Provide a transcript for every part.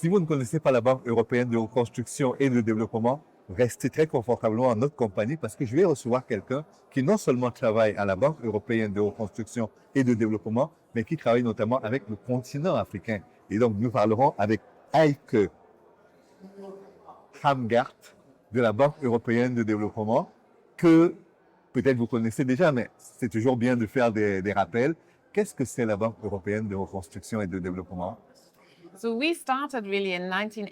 Si vous ne connaissez pas la Banque européenne de reconstruction et de développement, restez très confortablement en notre compagnie parce que je vais recevoir quelqu'un qui non seulement travaille à la Banque européenne de reconstruction et de développement, mais qui travaille notamment avec le continent africain. Et donc, nous parlerons avec Heike Hamgart de la Banque européenne de développement, que peut-être vous connaissez déjà, mais c'est toujours bien de faire des rappels. Qu'est-ce que c'est la Banque européenne de reconstruction et de développement?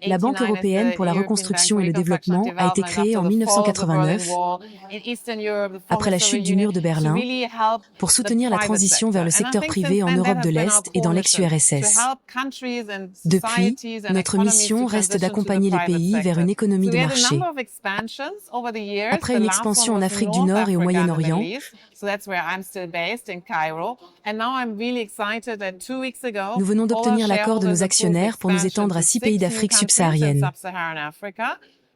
La Banque européenne pour la reconstruction et le développement a été créée en 1989, après la chute du mur de Berlin, pour soutenir la transition vers le secteur privé en Europe de l'Est et dans l'ex-URSS. Depuis, notre mission reste d'accompagner les pays vers une économie de marché. Après une expansion en Afrique du Nord et au Moyen-Orient, nous venons d'obtenir l'accord de nos actionnaires pour nous étendre à 6 pays d'Afrique subsaharienne.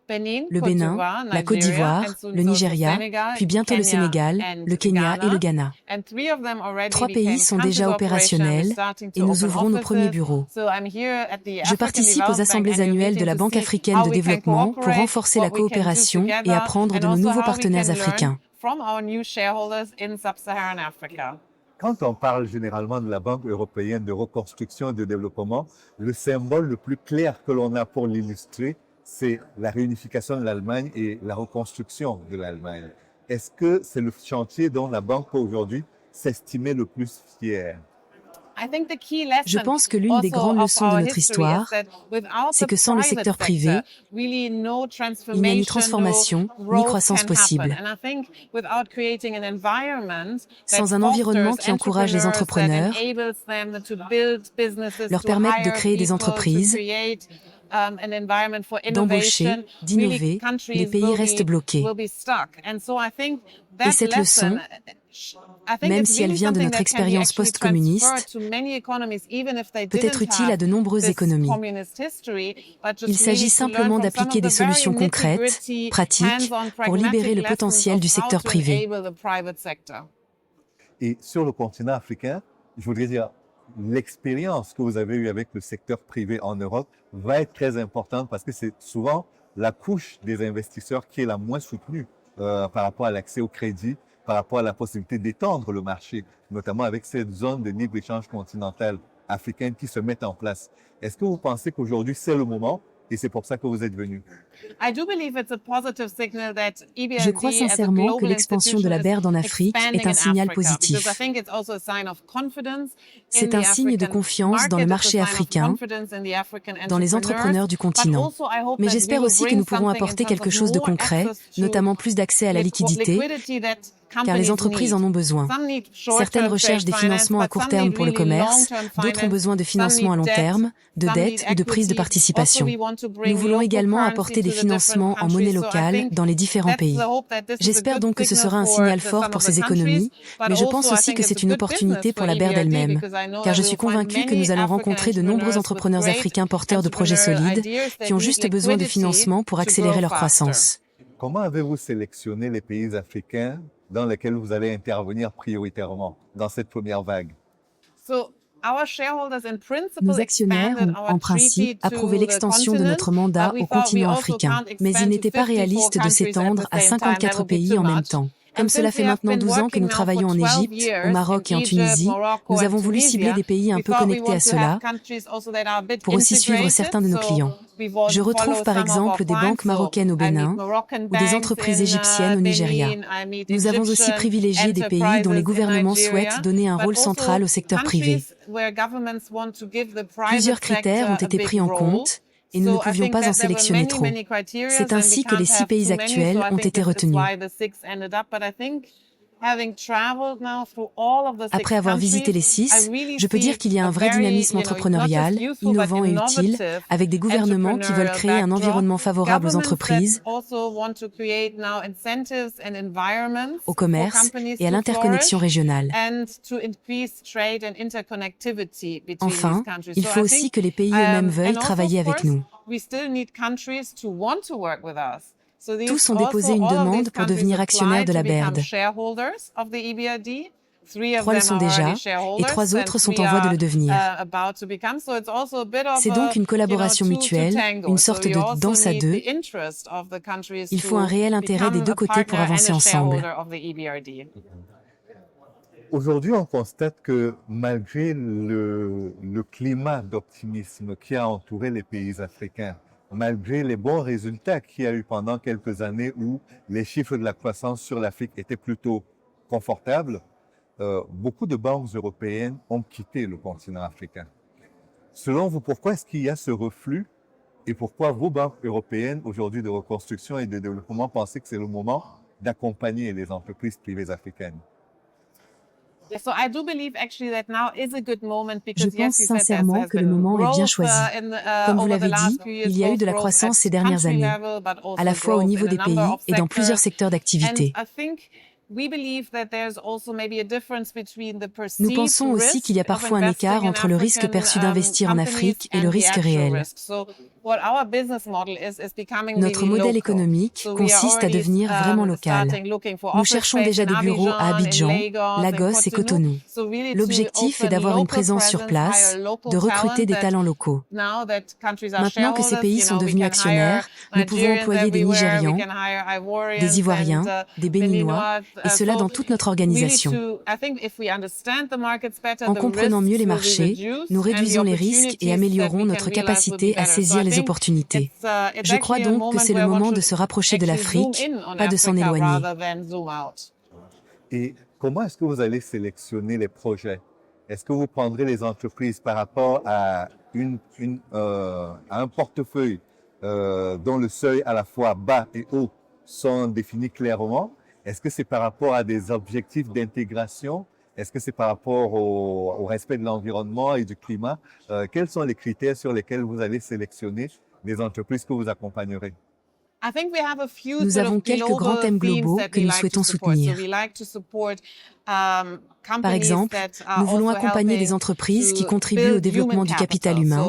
Le Bénin, la Côte d'Ivoire, le Nigeria, puis bientôt le Sénégal, le Kenya et le Ghana. 3 pays sont déjà opérationnels et nous ouvrons nos premiers bureaux. Je participe aux assemblées annuelles de la Banque africaine de développement pour renforcer la coopération et apprendre de nos nouveaux partenaires africains. Quand on parle généralement de la Banque européenne de reconstruction et de développement, le symbole le plus clair que l'on a pour l'illustrer, c'est la réunification de l'Allemagne et la reconstruction de l'Allemagne. Est-ce que c'est le chantier dont la Banque peut aujourd'hui s'estimer le plus fière? Je pense que l'une des grandes leçons de notre histoire, c'est que sans le secteur privé, il n'y a ni transformation, ni croissance possible. Sans un environnement qui encourage les entrepreneurs, leur permette de créer des entreprises, d'embaucher, d'innover, les pays restent bloqués. Et cette leçon, même si elle vient de notre expérience post-communiste, peut être utile à de nombreuses économies. Il s'agit simplement d'appliquer des solutions concrètes, pratiques, pour libérer le potentiel du secteur privé. Et sur le continent africain, je voudrais dire, l'expérience que vous avez eue avec le secteur privé en Europe va être très importante parce que c'est souvent la couche des investisseurs qui est la moins soutenue par rapport à l'accès au crédit, par rapport à la possibilité d'étendre le marché, notamment avec cette zone de libre-échange continentale africaine qui se met en place. Est-ce que vous pensez qu'aujourd'hui, c'est le moment et c'est pour ça que vous êtes venu? Je crois sincèrement que l'expansion de la BERD en Afrique est un signal positif. C'est un signe de confiance dans le marché africain, dans les entrepreneurs du continent. Mais j'espère aussi que nous pourrons apporter quelque chose de concret, notamment plus d'accès à la liquidité, car les entreprises en ont besoin. Certaines recherchent des financements à court terme pour le commerce, d'autres ont besoin de financements à long terme, de dettes ou de prise de participation. Nous voulons également apporter des financements en monnaie locale dans les différents pays. J'espère donc que ce sera un signal fort pour ces économies, mais je pense aussi que c'est une opportunité pour la BERD elle-même, car je suis convaincue que nous allons rencontrer de nombreux entrepreneurs africains porteurs de projets solides, qui ont juste besoin de financement pour accélérer leur croissance. Comment avez-vous sélectionné les pays africains dans lesquels vous allez intervenir prioritairement dans cette première vague? Nos actionnaires ont, en principe, approuvé l'extension de notre mandat au continent africain, mais il n'était pas réaliste de s'étendre à 54 pays en même temps. Comme cela fait maintenant 12 ans que nous travaillons en Égypte, au Maroc et en Tunisie, nous avons voulu cibler des pays un peu connectés à cela pour aussi suivre certains de nos clients. Je retrouve par exemple des banques marocaines au Bénin ou des entreprises égyptiennes au Nigeria. Nous avons aussi privilégié des pays dont les gouvernements souhaitent donner un rôle central au secteur privé. Plusieurs critères ont été pris en compte et nous ne pouvions pas en sélectionner trop. C'est ainsi que les 6 pays actuels ont été retenus. Après avoir visité les 6, je peux dire qu'il y a un vrai dynamisme entrepreneurial, innovant et utile, avec des gouvernements qui veulent créer un environnement favorable aux entreprises, au commerce et à l'interconnexion régionale. Enfin, il faut aussi que les pays eux-mêmes veuillent travailler avec nous. Tous ont déposé une demande pour devenir actionnaires de la BERD. 3 le sont déjà, et 3 autres sont en voie de le devenir. C'est donc une collaboration mutuelle, une sorte de danse à deux. Il faut un réel intérêt des deux côtés pour avancer ensemble. Aujourd'hui, on constate que malgré le climat d'optimisme qui a entouré les pays africains, malgré les bons résultats qu'il y a eu pendant quelques années où les chiffres de la croissance sur l'Afrique étaient plutôt confortables, beaucoup de banques européennes ont quitté le continent africain. Selon vous, pourquoi est-ce qu'il y a ce reflux et pourquoi vos banques européennes aujourd'hui de reconstruction et de développement pensez que c'est le moment d'accompagner les entreprises privées africaines? Je pense sincèrement que le moment est bien choisi. Comme vous l'avez dit, il y a eu de la croissance ces dernières années, à la fois au niveau des pays et dans plusieurs secteurs d'activité. Nous pensons aussi qu'il y a parfois un écart entre le risque perçu d'investir en Afrique et le risque réel. Notre modèle économique consiste à devenir vraiment local. Nous cherchons déjà des bureaux à Abidjan, Lagos et Cotonou. L'objectif est d'avoir une présence sur place, de recruter des talents locaux. Maintenant que ces pays sont devenus actionnaires, nous pouvons employer des Nigérians, des Ivoiriens, des Béninois, et cela dans toute notre organisation. En comprenant mieux les marchés, nous réduisons les risques et améliorons notre capacité à saisir les opportunités. Je crois donc que c'est le moment de se rapprocher de l'Afrique, pas de s'en éloigner. Et comment est-ce que vous allez sélectionner les projets? Est-ce que vous prendrez les entreprises par rapport à un portefeuille dont le seuil à la fois bas et haut sont définis clairement? Est-ce que c'est par rapport à des objectifs d'intégration? Est-ce que c'est par rapport au respect de l'environnement et du climat? Quels sont les critères sur lesquels vous allez sélectionner les entreprises que vous accompagnerez? Nous avons quelques grands thèmes globaux que nous souhaitons soutenir. Par exemple, nous voulons accompagner des entreprises qui contribuent au développement du capital humain,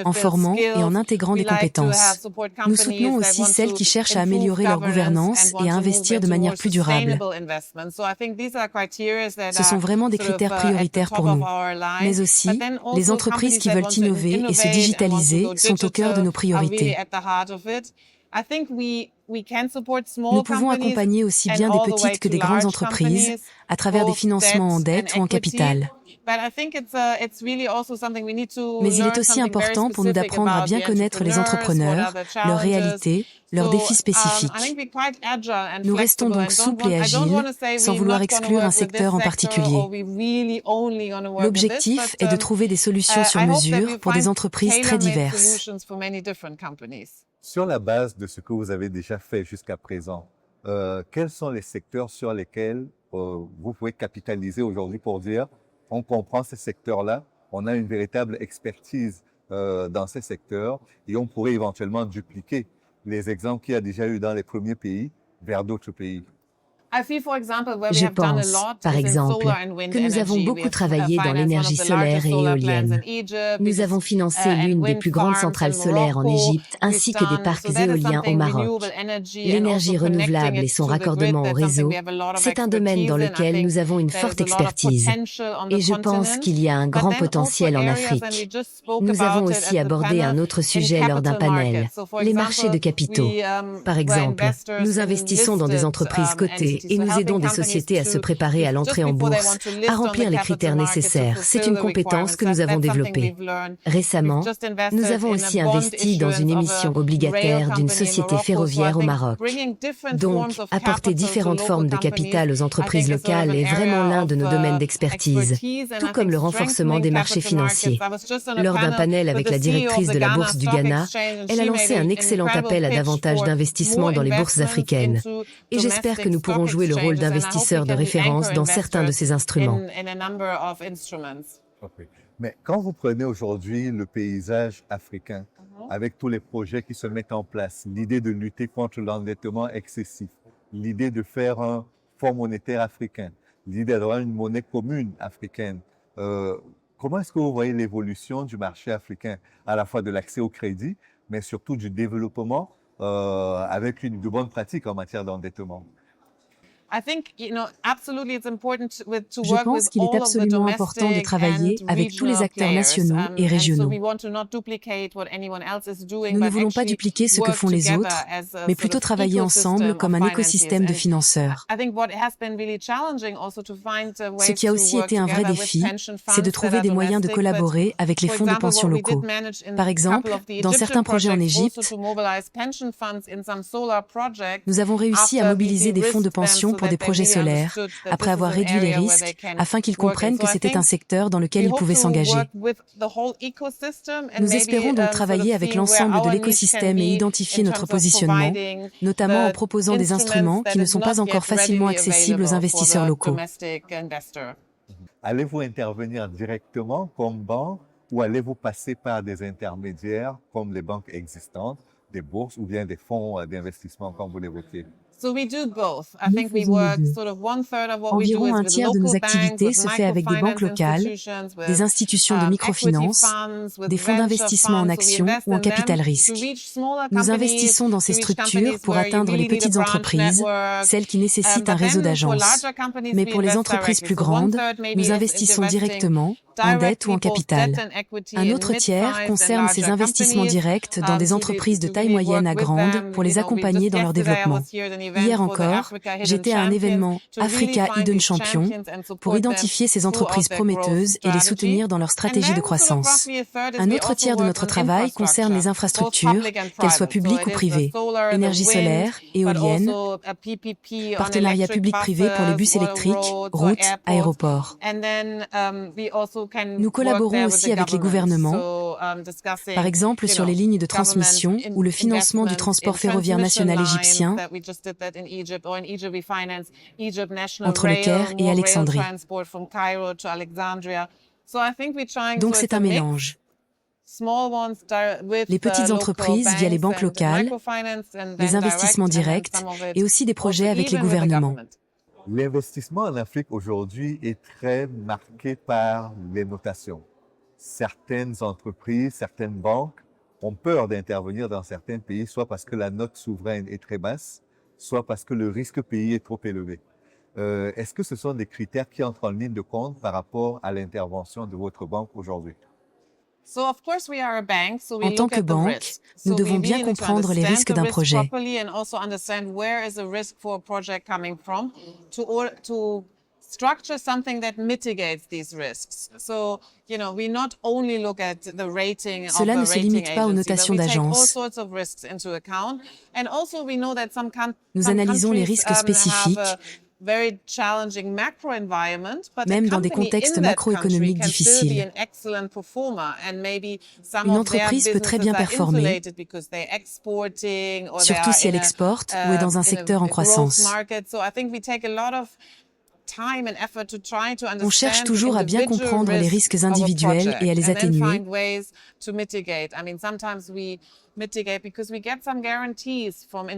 en formant et en intégrant des compétences. Nous soutenons aussi celles qui cherchent à améliorer leur gouvernance et à investir de manière plus durable. Ce sont vraiment des critères prioritaires pour nous. Mais aussi, les entreprises qui veulent innover et se digitaliser sont au cœur de nos priorités. Nous pouvons accompagner aussi bien des petites que des grandes entreprises à travers des financements en dette ou en capital. Mais il est aussi important pour nous d'apprendre à bien connaître les entrepreneurs, leurs réalités, leurs défis spécifiques. Nous restons donc souples et agiles, sans vouloir exclure un secteur en particulier. L'objectif est de trouver des solutions sur mesure pour des entreprises très diverses. Sur la base de ce que vous avez déjà fait jusqu'à présent, quels sont les secteurs sur lesquels vous pouvez capitaliser aujourd'hui pour dire on comprend ces secteurs-là, on a une véritable expertise dans ces secteurs et on pourrait éventuellement dupliquer les exemples qu'il y a déjà eu dans les premiers pays vers d'autres pays? Je pense, par exemple, que nous avons beaucoup travaillé dans l'énergie solaire et éolienne. Nous avons financé l'une des plus grandes centrales solaires en Égypte, ainsi que des parcs éoliens au Maroc. L'énergie renouvelable et son raccordement au réseau, c'est un domaine dans lequel nous avons une forte expertise. Et je pense qu'il y a un grand potentiel en Afrique. Nous avons aussi abordé un autre sujet lors d'un panel, les marchés de capitaux. Par exemple, nous investissons dans des entreprises cotées et nous aidons des sociétés à se préparer à l'entrée en bourse, à remplir les critères nécessaires. C'est une compétence que nous avons développée. Récemment, nous avons aussi investi dans une émission obligataire d'une société ferroviaire au Maroc. Donc, apporter différentes formes de capital aux entreprises locales est vraiment l'un de nos domaines d'expertise, tout comme le renforcement des marchés financiers. Lors d'un panel avec la directrice de la Bourse du Ghana, elle a lancé un excellent appel à davantage d'investissements dans les bourses africaines. Et j'espère que nous pourrons jouer le rôle d'investisseur de référence dans certains de ces instruments. Okay. Mais quand vous prenez aujourd'hui le paysage africain, avec tous les projets qui se mettent en place, l'idée de lutter contre l'endettement excessif, l'idée de faire un fonds monétaire africain, l'idée d'avoir une monnaie commune africaine, comment est-ce que vous voyez l'évolution du marché africain, à la fois de l'accès au crédit, mais surtout du développement avec de bonnes pratiques en matière d'endettement? Je pense qu'il est absolument important de travailler avec tous les acteurs nationaux et régionaux. Nous ne voulons pas dupliquer ce que font les autres, mais plutôt travailler ensemble comme un écosystème de financeurs. Ce qui a aussi été un vrai défi, c'est de trouver des moyens de collaborer avec les fonds de pension locaux. Par exemple, dans certains projets en Égypte, nous avons réussi à mobiliser des fonds de pension pour des projets solaires, après avoir réduit les risques, afin qu'ils comprennent que c'était un secteur dans lequel ils pouvaient s'engager. Nous espérons donc travailler avec l'ensemble de l'écosystème et identifier notre positionnement, notamment en proposant des instruments qui ne sont pas encore facilement accessibles aux investisseurs locaux. Allez-vous intervenir directement comme banque ou allez-vous passer par des intermédiaires comme les banques existantes, des bourses ou bien des fonds d'investissement comme vous l'évoquiez? Nous faisons les deux. Environ un tiers de nos activités se fait avec des banques locales, des institutions de microfinance, des fonds d'investissement en actions ou en capital risque. Nous investissons dans ces structures pour atteindre les petites entreprises, celles qui nécessitent un réseau d'agences. Mais pour les entreprises plus grandes, nous investissons directement, en dette ou en capital. Un autre tiers concerne ces investissements directs dans des entreprises de taille moyenne à grande pour les accompagner dans leur développement. Hier encore, j'étais à un événement Africa Hidden Champion pour identifier ces entreprises prometteuses et les soutenir dans leur stratégie de croissance. Un autre tiers de notre travail concerne les infrastructures, qu'elles soient publiques ou privées, énergie solaire, éolienne, partenariat public-privé pour les bus électriques, routes, aéroports. Nous collaborons aussi avec les gouvernements, par exemple sur les lignes de transmission ou le financement du transport ferroviaire national égyptien entre le Caire et Alexandrie. Donc c'est un mélange. Les petites entreprises via les banques locales, les investissements directs et aussi des projets avec les gouvernements. L'investissement en Afrique aujourd'hui est très marqué par les notations. Certaines entreprises, certaines banques ont peur d'intervenir dans certains pays, soit parce que la note souveraine est très basse, soit parce que le risque pays est trop élevé. Est-ce que ce sont des critères qui entrent en ligne de compte par rapport à l'intervention de votre banque aujourd'hui? En tant que banque, nous devons bien comprendre les risques d'un projet. Cela ne se limite pas aux notations d'agence. Nous analysons les risques spécifiques, même dans des contextes macroéconomiques difficiles. Une entreprise peut très bien performer, surtout si elle exporte ou est dans un secteur en croissance. On cherche toujours à bien comprendre les risques individuels et à les atténuer.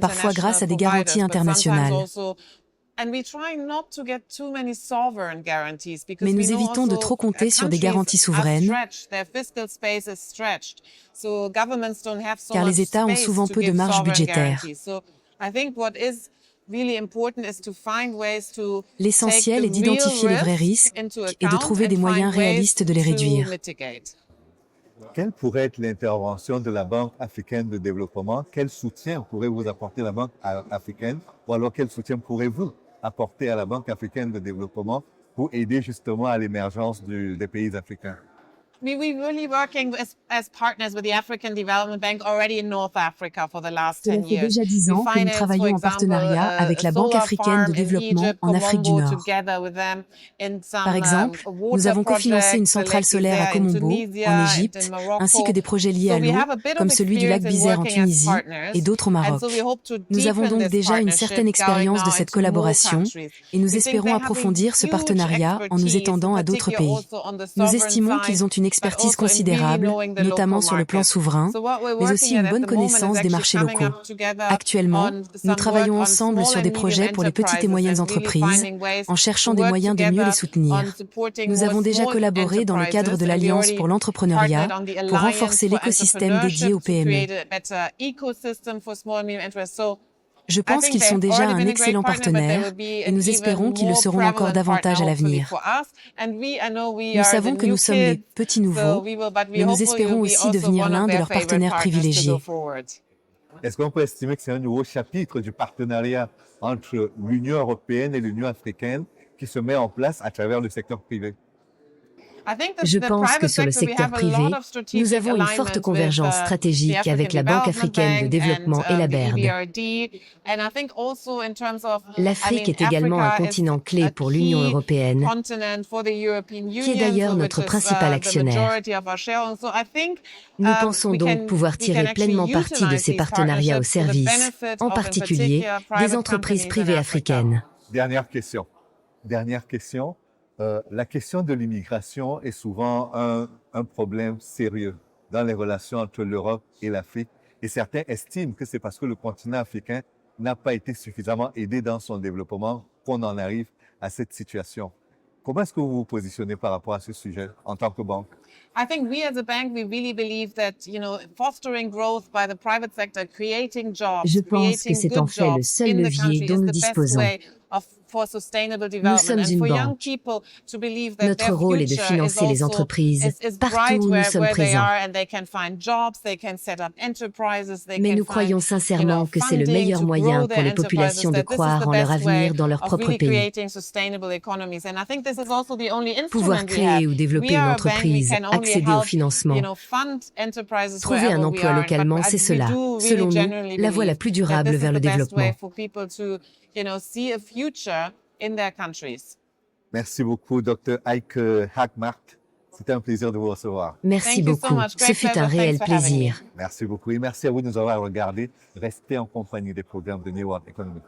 Parfois grâce à des garanties internationales. Mais nous évitons de trop compter sur des garanties souveraines, car les États ont souvent peu de marge budgétaire. L'essentiel est d'identifier les vrais risques et de trouver des moyens réalistes de les réduire. Quelle pourrait être l'intervention de la Banque africaine de développement? Quel soutien pourrait vous apporter la Banque africaine? Ou alors quel soutien pourrez-vous apporter à la Banque africaine de développement pour aider justement à l'émergence des pays africains? Nous Cela fait déjà 10 ans que nous travaillons en partenariat avec la Banque africaine de développement en Afrique du Nord. Par exemple, nous avons cofinancé une centrale solaire à Komombo, en Égypte, ainsi que des projets liés à l'eau, comme celui du lac Bizerte en Tunisie et d'autres au Maroc. Nous avons donc déjà une certaine expérience de cette collaboration et nous espérons approfondir ce partenariat en nous étendant à d'autres pays. Nous estimons qu'ils ont une expertise considérable, notamment sur le plan souverain, mais aussi une bonne connaissance des marchés locaux. Actuellement, nous travaillons ensemble sur des projets pour les petites et moyennes entreprises, en cherchant des moyens de mieux les soutenir. Nous avons déjà collaboré dans le cadre de l'Alliance pour l'entrepreneuriat pour renforcer l'écosystème dédié aux PME. Je pense qu'ils sont déjà un excellent partenaire et nous espérons qu'ils le seront encore davantage à l'avenir. Nous savons que nous sommes des petits nouveaux, mais nous espérons aussi devenir l'un de leurs partenaires privilégiés. Est-ce qu'on peut estimer que c'est un nouveau chapitre du partenariat entre l'Union européenne et l'Union africaine qui se met en place à travers le secteur privé? Je pense que sur le secteur privé, nous avons une forte convergence stratégique avec la Banque africaine de développement et la BERD. L'Afrique est également un continent clé pour l'Union européenne, qui est d'ailleurs notre principal actionnaire. Nous pensons donc pouvoir tirer pleinement parti de ces partenariats au service, en particulier, des entreprises privées africaines. Dernière question. La question de l'immigration est souvent un problème sérieux dans les relations entre l'Europe et l'Afrique. Et certains estiment que c'est parce que le continent africain n'a pas été suffisamment aidé dans son développement qu'on en arrive à cette situation. Comment est-ce que vous vous positionnez par rapport à ce sujet en tant que banque? Je pense que c'est en fait le seul levier dont nous disposons. Nous sommes une banque. Notre rôle est de financer les entreprises partout où nous sommes présents. Mais nous croyons sincèrement que c'est le meilleur moyen pour les populations de croire en leur avenir dans leur propre pays. Pouvoir créer ou développer une entreprise, accéder au financement, trouver un emploi localement, c'est cela, selon nous, la voie la plus durable vers le développement. Merci beaucoup, Dr. Heike Hackmaert. C'était un plaisir de vous recevoir. Merci beaucoup. Ce fut un réel plaisir. Merci beaucoup et merci à vous de nous avoir regardés. Restez en compagnie des programmes de New World Economic.